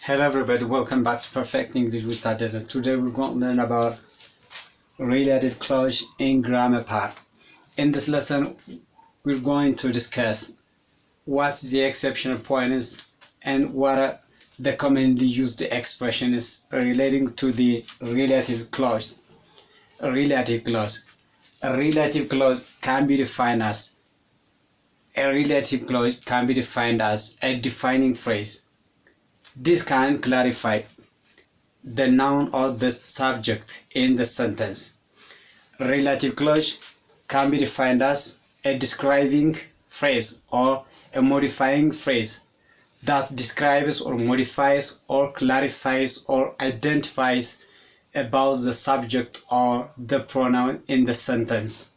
Hello everybody, welcome back to Perfect English with Tadele. Today we're going to learn about relative clause in grammar part. In this lesson, we're going to discuss what the exceptional point is and what are the commonly used expressions relating to the relative clause. A relative clause can be defined as a defining phrase. This can clarify the noun or the subject in the sentence. Relative clause can be defined as a describing phrase or a modifying phrase that describes or modifies or clarifies or identifies about the subject or the pronoun in the sentence.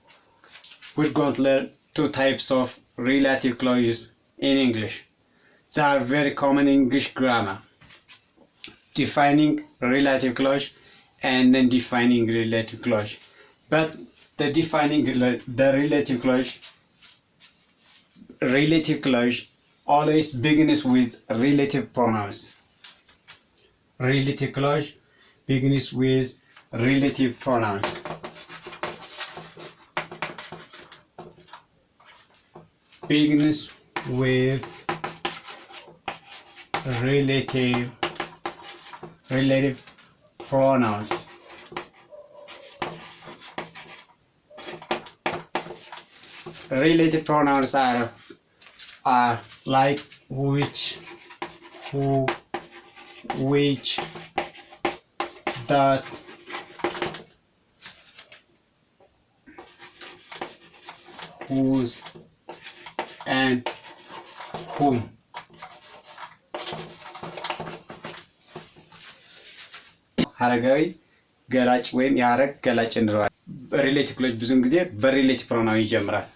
We're going to learn two types of relative clauses in English. They are very common in English grammar: defining relative clause and then defining relative clause. But the relative clause always begins with relative pronouns. Relative clause begins with relative pronouns. Begins with relative pronouns. Relative pronouns are like which, who, which, that, whose, and whom. ሐረጋዊ ገላጭ ወይም የሐረግ ገላጭ እንለዋለን። relative clause ብዙውን ጊዜ በrelative pronoun ይጀምራል።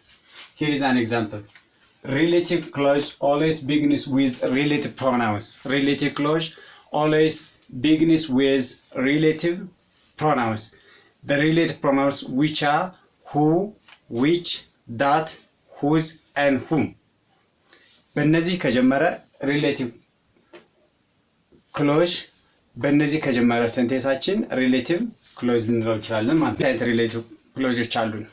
Here is an example. Relative clause always begins with relative pronouns. Relative clause always begins with relative pronouns. The relative pronouns which are who, which, that, whose, and whom. በእነዚህ ከጀመረ relative clause በእነዚህ ከጀመረ ሴንቴንሳችን ሪሌቲቭ ክሎዝ ልንለው እንችላለን ማለት ነው። ሪሌቲቭ ክሎዞች አሉን።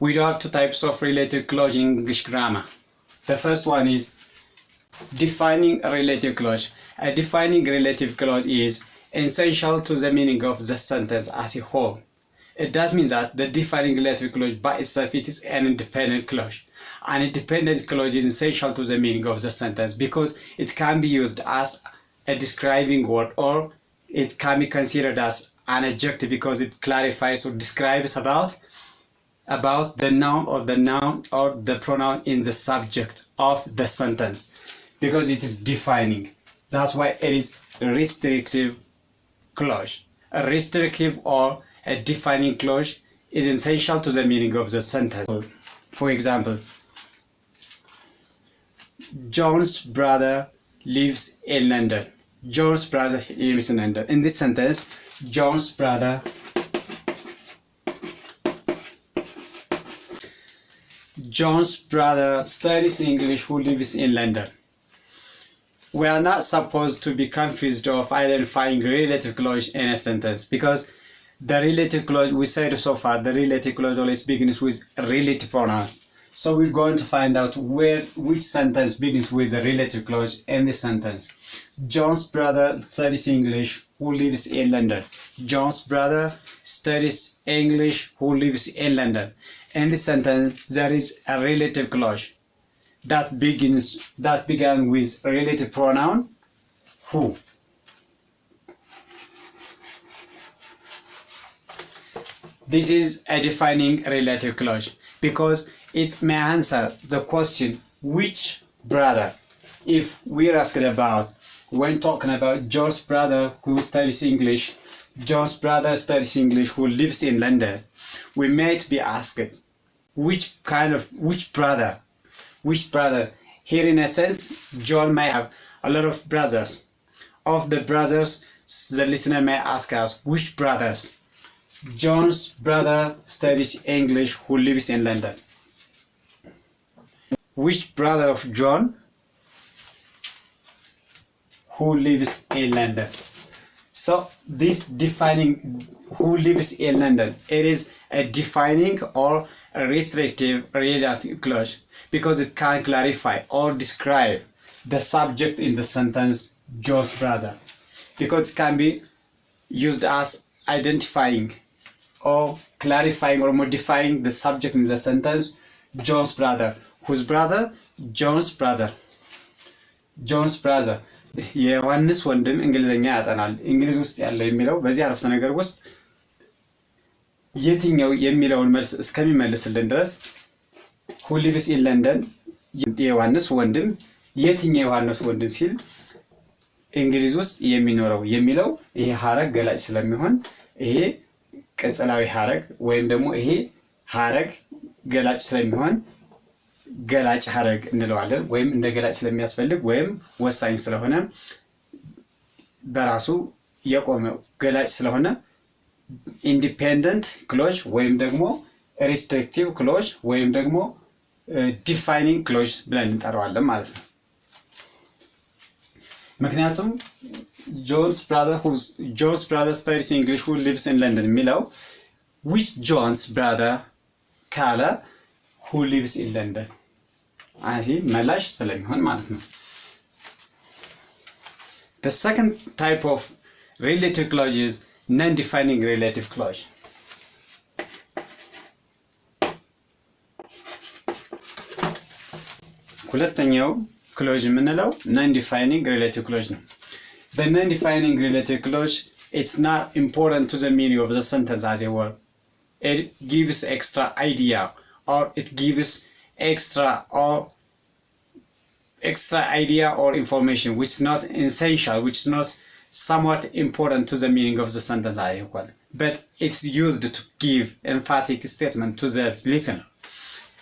We do have two types of relative clause in English grammar. The first one is defining a relative clause. A defining relative clause is essential to the meaning of the sentence as a whole. It does mean that the defining relative clause by itself it is an independent clause. An independent clause is essential to the meaning of the sentence because it can be used as a describing word, or it can be considered as an adjective because it clarifies or describes about the noun or the pronoun in the subject of the sentence, because it is defining. That's why it is a restrictive clause. A restrictive or a defining clause is essential to the meaning of the sentence. For example, John's brother lives in London. John's brother lives in London. In this sentence, John's brother studies English who lives in London. We are not supposed to be confused of identifying relative clause in a sentence, because the relative clause, we said so far, the relative clause always begins with relative pronouns. So we're going to find out which sentence begins with the relative clause in this sentence. John's brother studies English who lives in London. John's brother studies English who lives in London. In this sentence, there is a relative clause that began with relative pronoun who. This is a defining relative clause because it may answer the question which brother. If we're asking about, when talking about John's brother who studies English, John's brother studies English who lives in London, we might be asked which brother. Here in a sense, John may have a lot of brothers. Of the brothers, the listener may ask us which brothers. John's brother studies English who lives in London. Which brother of John who lives in London. So this defining who lives in London, it is a defining or a restrictive relative clause because it can clarify or describe the subject in the sentence John's brother, because it can be used as identifying or clarifying or modifying the subject in the sentence John's brother. Whose brother? John's brother. John's brother. የዮሐንስ ወንድም እንግሊዘኛ ያጠናል። እንግሊዝ ውስጥ ያለው የሚለው በዚህ አረፍተ ነገር ውስጥ የትኛው የሚለውን መልስ እስከሚመልስልን ድረስ who lives in London የዮሐንስ ወንድም የትኛው የዮሐንስ ወንድም ሲል እንግሊዝ ውስጥ የሚኖረው የሚለው ይሄ ሐረግ ገላጭ ስለሚሆን ይሄ ቅጽላዊ ሐረግ ወይም ደግሞ ይሄ ሐረግ ገላጭ ስለሚሆን ገላጭ ሐረግ እንለዋለን ወይም እንደ ገላጭ ስለሚያስፈልግ ወይም ወሳኝ ስለሆነ በራሱ የቆመው ገላጭ ስለሆነ ኢንዲፔንደንት ክሎዝ ወይም ደግሞ ሪስትሪክቲቭ ክሎዝ ወይም ደግሞ ዲፋይኒንግ ክሎዝ ብለን እንጠራዋለን ማለት ነው። ምክንያቱም John's brother studies English who lives in London የሚለው which John's brother ካለ who lives in London አይ መላሽ ስለሚሆን ማለት ነው። The second type of relative clause is non-defining relative clause. ሁለተኛው ክሎዝ የምንለው non-defining relative clause ነው። The non-defining relative clause, it's not important to the meaning of the sentence as a word. It gives extra idea or it gives extra idea or information which is not essential, which is not somewhat important to the meaning of the sentence as a whole, but it's used to give emphatic statement to the listener.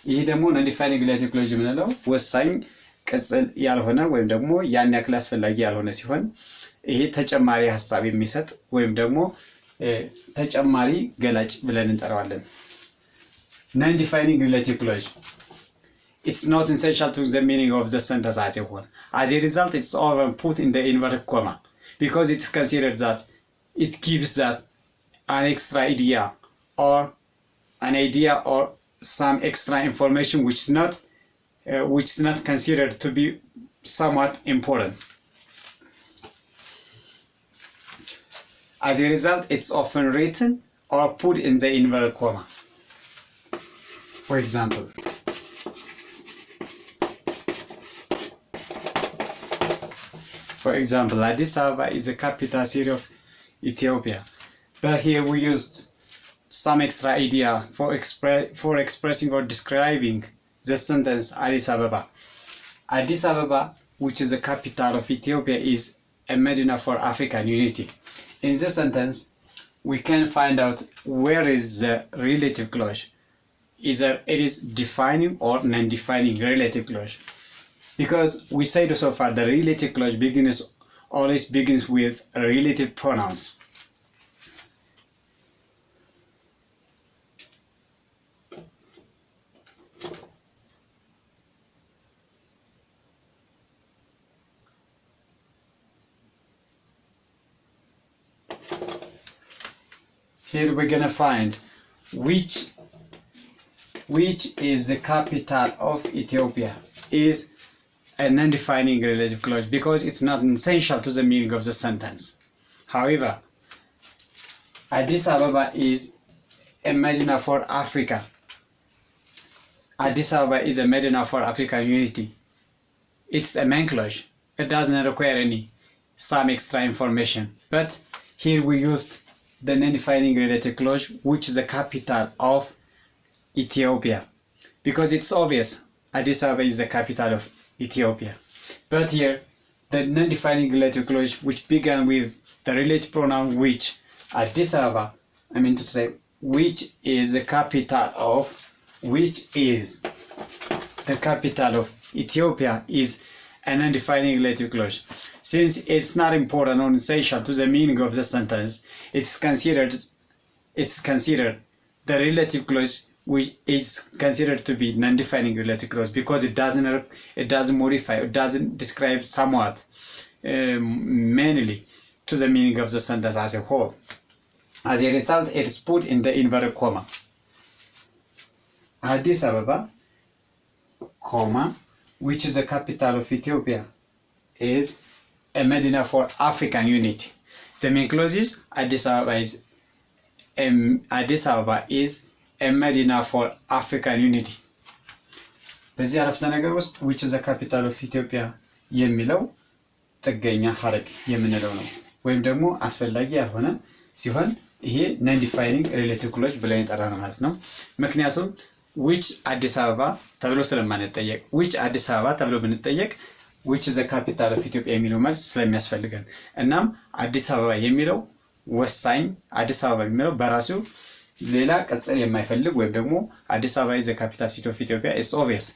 ይሄ ደግሞ non-defining relative clause የምንለው ወሳኝ ቅጽል ያልሆነ ወይም ደግሞ ያን ያክል አስፈላጊ ያልሆነ ሲሆን ይሄ ተጨማሪ ሐሳብ የሚሰጥ ወይም ደግሞ ተጨማሪ ገላጭ ብለን እንጠራዋለን። Non-defining relative clause, it's not essential to the meaning of the sentence as a whole. As a result, it's often put in the inverted comma because it's considered that it gives that an extra idea or some extra information which is not considered to be somewhat important. As a result, it's often written or put in the inverted comma. For example, Addis Ababa is the capital city of Ethiopia, but here we used some extra idea for expressing or describing the sentence Addis Ababa. Addis Ababa, which is the capital of Ethiopia, is a medina for African unity. In this sentence, we can find out where is the relative clause. Either it is defining or non-defining relative clause. Because we said so far the relative clause always begins with relative pronouns. Here we're gonna find which is the capital of Ethiopia is a non-defining relative clause because it's not essential to the meaning of the sentence. However, Addis Ababa is a medina for Africa. Addis Ababa is a medina for African unity. It's a main clause. It doesn't require some extra information. But here we used the non-defining relative clause, which is the capital of Ethiopia, because it's obvious Addis Ababa is the capital of Ethiopia. But here the non-defining relative clause which began with the relative pronoun which, Addis Ababa, which is the capital of Ethiopia, is a non-defining relative clause. Since it's not important or essential to the meaning of the sentence, it's considered the relative clause which is considered to be non-defining relative clause because it doesn't modify, it doesn't describe somewhat mainly to the meaning of the sentence as a whole. As a result, it is put in the inverted comma. Addis Ababa, comma, which is the capital of Ethiopia, is a medina for African unity. The main clause is Addis Ababa is a medina for African unity. በዚህ አረፍተ ነገር ውስጥ which is the capital of Ethiopia የሚለው ጥገኛ ሐረግ የምንለው ነው ወይም ደግሞ አስፈላጊ ያልሆነ ሲሆን ይሄ non defining relative clause ብለን እንጠራለን ማለት ነው። ምክንያቱም which አዲስ አበባ ተብሎ ስለማንጠየቅ which አዲስ አበባ ተብሎ ብንጠየቅ which is the capital of Ethiopia የሚለው መልስ ስለሚያስፈልገን እናም አዲስ አበባ የሚለው ወሳኝ አዲስ አበባ የሚለው በራሱ ሌላ ቅጽል የማይፈልግ ወይም ደግሞ አዲስ አበባ is the capital city of Ethiopia is obvious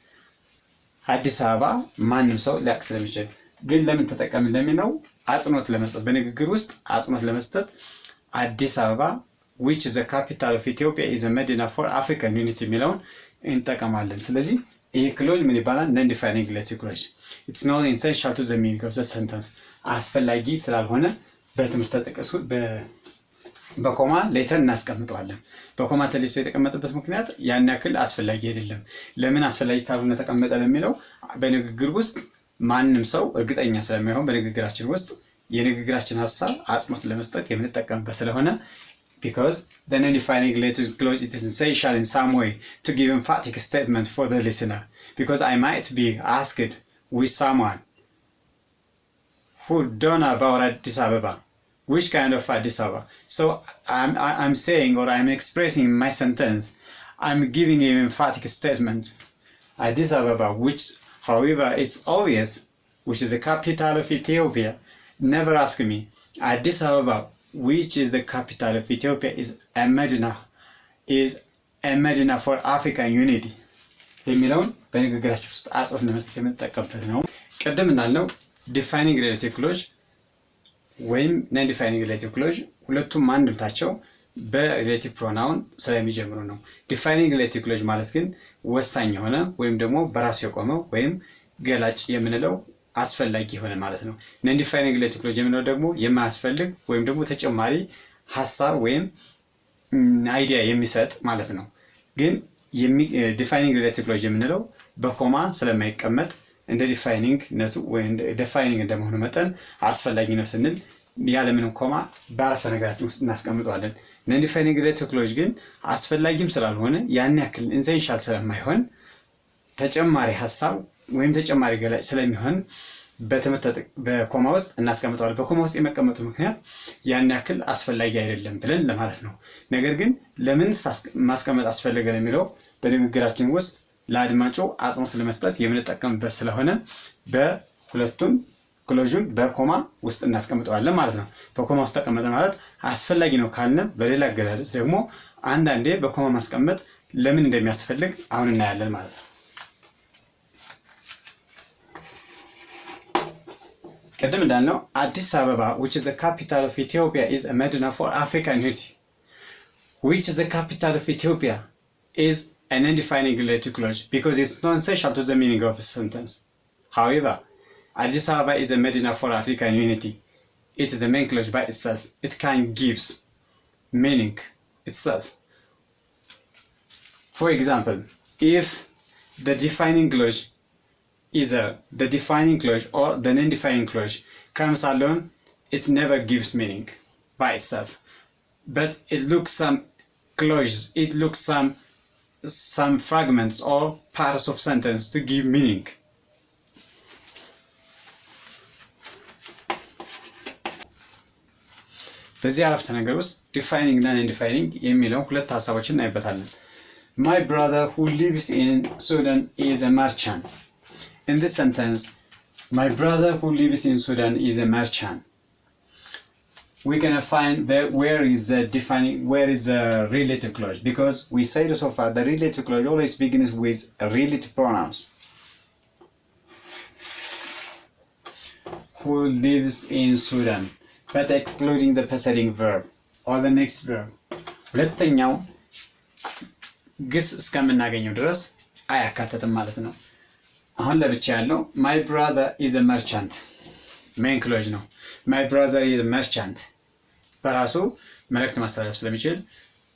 አዲስ አበባ ማንም ሰው ሊያውቅ ስለሚችል ግን ለምን ተጠቀምን ለሚለው አጽንኦት ለመስጠት በንግግር ውስጥ አጽንኦት ለመስጠት አዲስ አበባ which is the capital of Ethiopia is a medina for African unity የሚለውን እንጠቀማለን። ስለዚህ ይሄ ክሎዝ ምን ይባላል? non defining relative clause. It's not essential to the meaning of the sentence. አስፈላጊ ስላልሆነ በትምህርት ተጠቅሶ በኮማ ሌተር እናስቀምጠዋለን። በኮማ ተለይቶ የተቀመጠበት ምክንያት ያን ያክል አስፈላጊ አይደለም። ለምን አስፈላጊ ካልሆነ ተቀመጠ ለሚለው በንግግር ውስጥ ማንም ሰው እርግጠኛ ስለማይሆን በንግግራችን ውስጥ የንግግራችን ሐሳብ አጽንኦት ለመስጠት የምንጠቀምበት ስለሆነ because the non-defining relative clause it is essential in some way to give emphatic statement for the listener because I might be asked with someone who don't know about Addis Ababa which kind of Addis Ababa. So I'm saying or I'm expressing in my sentence, I'm giving an emphatic statement. Addis Ababa, which however it's obvious, which is the capital of Ethiopia. Never ask me. Addis Ababa, which is the capital of Ethiopia, is a medina for African unity. የሚለውን በንግግራችን ውስጥ አጽንኦት ለመስጠት የምንጠቀምበት ነው። ቀደም እንዳልነው defining relative clause ወይም non defining relative clause ሁለቱም አንድምታቸው በሪሌቲቭ ፕሮናውን ስለሚጀምሩ ነው። defining relative clause ማለት ግን ወሳኝ የሆነ ወይም ደግሞ በራሱ የቆመው ወይም ገላጭ የምንለው አስፈላጊ የሆነ ማለት ነው። non defining relative clause የምንለው ደግሞ የማያስፈልግ ወይም ደግሞ ተጨማሪ ሐሳብ ወይም አይዲያ የሚሰጥ ማለት ነው። ግን defining relative clause የምንለው በኮማ ስለማይቀመጥ እንደ ዲፋይኒንግ ነቱ ወይ እንደ ዲፋይኒንግ እንደመሆኑ መጠን አስፈላጊ ነው ስንል ያለ ምንም ኮማ በአረፍተ ነገራችን ውስጥ እናስቀምጠዋለን። non defining relative clause ግን አስፈላጊም ስላልሆነ ያን ያክል ኢንሴንሻል ስለማይሆን ተጨማሪ ሐሳብ ወይም ተጨማሪ ገላጭ ስለሚሆን በኮማ ውስጥ እናስቀምጠዋለን። በኮማ ውስጥ የመቀመጡ ምክንያት ያን ያክል አስፈላጊ አይደለም ብለን ለማለት ነው። ነገር ግን ለምን ማስቀመጥ አስፈለገ የሚለው በንግግራችን ውስጥ ለአድማጩ አጽንኦት ለመስጠት የምንጠቀምበት ስለሆነ በሁለቱም ክሎዙን በኮማ ውስጥ እናስቀምጠዋለን ማለት ነው። በኮማ ውስጥ ተቀመጠ ማለት አስፈላጊ ነው ካልን በሌላ አገላለጽ ደግሞ አንዳንዴ በኮማ ማስቀመጥ ለምን እንደሚያስፈልግ አሁን እናያለን ማለት ነው። ቀደም እንዳልነው አዲስ አበባ which is the capital of Ethiopia is a medina for African unity. Which is the capital of Ethiopia is an undefining relative clause because it's not essential to the meaning of a sentence. However, Addis Ababa is a medina for African unity. It is a main clause by itself. It can give meaning itself. For example, if the defining clause either the defining clause or the non-defining clause comes alone, it never gives meaning by itself. But it looks some clauses, it looks some fragments or parts of sentence to give meaning. በዚህ አረፍተ ነገር ውስጥ defining እና non-defining የሚለው ሁለት ሐሳቦችን እናይበታለን። My brother who lives in Sudan is a merchant. In this sentence, my brother who lives in Sudan is a merchant. We're gonna find where is the relative clause, because we said so far the relative clause always begins with relative pronouns. Who lives in Sudan, but excluding the preceding verb or the next verb. ሁለተኛው ግስ እስከምናገኘው ድረስ አያካተትም ማለት ነው። አሁን ለብቻ ያለው my brother is a merchant ሜን ክሎዝ ነው። ማይ ብራዘር ኢዝ መርቻንት በራሱ መልእክት ማስተላለፍ ስለሚችል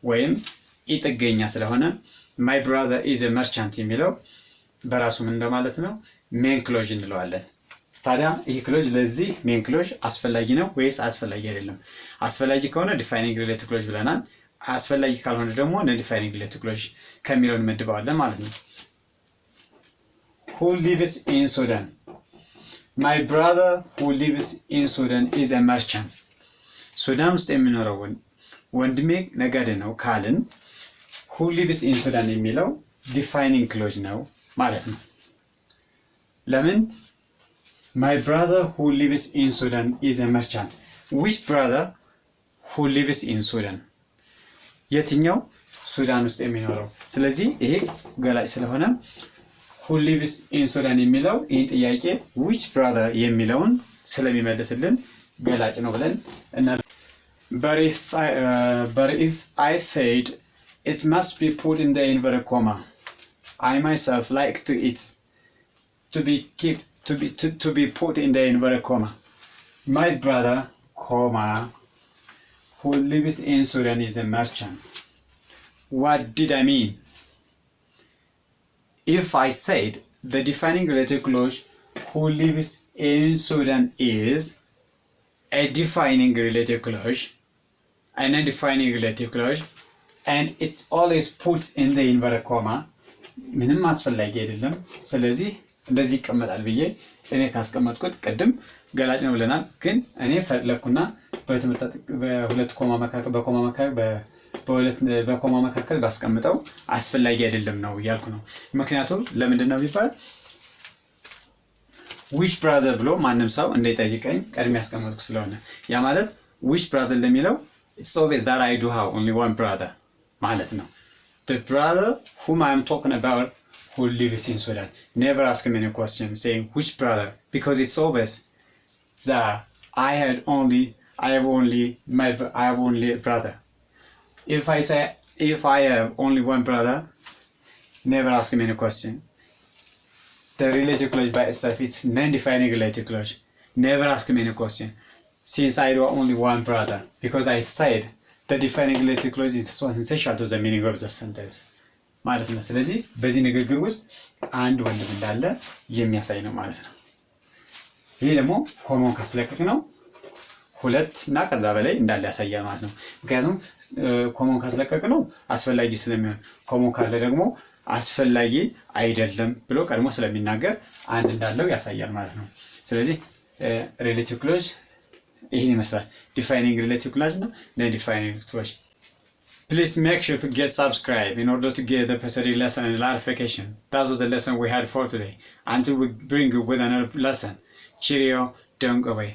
ወይም ኢጥገኛ ስለሆነ ማይ ብራዘር ኢዝ መርቻንት የሚለው በራሱ ምን እንደማለት ነው? ሜን ክሎዝ እንለዋለን። ታዲያ ይህ ክሎዝ ለዚህ ሜን ክሎዝ አስፈላጊ ነው ወይስ አስፈላጊ አይደለም? አስፈላጊ ከሆነ ዲፋይኒንግ ሪሌቲቭ ክሎዝ ብለናል። አስፈላጊ ካልሆነ ደግሞ ነን ዲፋይኒንግ ሪሌቲቭ ክሎዝ ከሚለው እንመድበዋለን ማለት ነው። Who lives in Sudan? My brother who lives in Sudan is a merchant. ሱዳን ውስጥ የሚኖረው ወንድሜ ነጋዴ ነው ካልን who lives in Sudan የሚለው ዲፋይኒንግ ክሎዝ ነው ማለት ነው። ለምን? My brother who lives in Sudan is a merchant. Which brother who lives in Sudan? የትኛው ሱዳን ውስጥ የሚኖረው? ስለዚህ ይሄ ገላጭ ስለሆነ who lives in Sudan የሚለው ይህ ጥያቄ which brother የሚለውን ስለሚመልስልን ገላጭ ነው ብለን እና but if I said it must be put in the inverted comma, I myself like to it to be put in the inverted comma. My brother, comma, who lives in Sudan is a merchant. What did I mean? If I said the defining relative clause who lives in Sudan is a defining relative clause and a defining relative clause and it always puts in the inverted comma, ምንም አስፈላጊ አይደለም። ስለዚህ እንደዚህ ይቀመጣል ብዬ እኔ ካስቀመጥኩት ቅድም ገላጭ ነው ብለናል። ግን እኔ ፈለኩና በሁለት ኮማ መካከል ባስቀምጠው አስፈላጊ አይደለም ነው ያልኩ ነው። ምክንያቱም ለምንድን ነው ቢባል which brother ብሎ ማንም ሰው እንደይጠይቀኝ ቀድሜ ያስቀመጥኩ ስለሆነ ያ ማለት which brother ለሚለው it's obvious that I do have only one brother ማለት ነው። The brother whom I am talking about who lives in Sudan. Never ask him any question saying which brother, because it's obvious that I have only a brother. If I say if I have only one brother, never ask him any question. The relative clause by itself, it's non-defining relative clause. Never ask him any question since I do only one brother, because I said the defining relative clause is so essential to the meaning of the sentence. ማለት ነው። ስለዚህ በዚህ ንግግር ውስጥ አንድ ወንድም እንዳለ የሚያሳይ ነው ማለት ነው። ይሄ ደግሞ ኮሞን ካስለቀቅ ነው ሁለት እና ከዛ በላይ እንዳለ ያሳያል ማለት ነው። ምክንያቱም ኮሞን ካስለቀቅ ነው አስፈላጊ ስለሚሆን፣ ኮሞን ካለ ደግሞ አስፈላጊ አይደለም ብሎ ቀድሞ ስለሚናገር አንድ እንዳለው ያሳያል ማለት ነው። ስለዚህ ሪሌቲቭ ክሎዝ ይሄን ይመስላል። ዲፋይኒንግ ሪሌቲቭ ክሎዝ ነው ዲፋይኒንግ ክሎዝ። Please make sure to get subscribed in order to get the preceding lesson and clarification. That was the lesson we had for today. Until we bring you with another lesson. Cheerio, don't go away.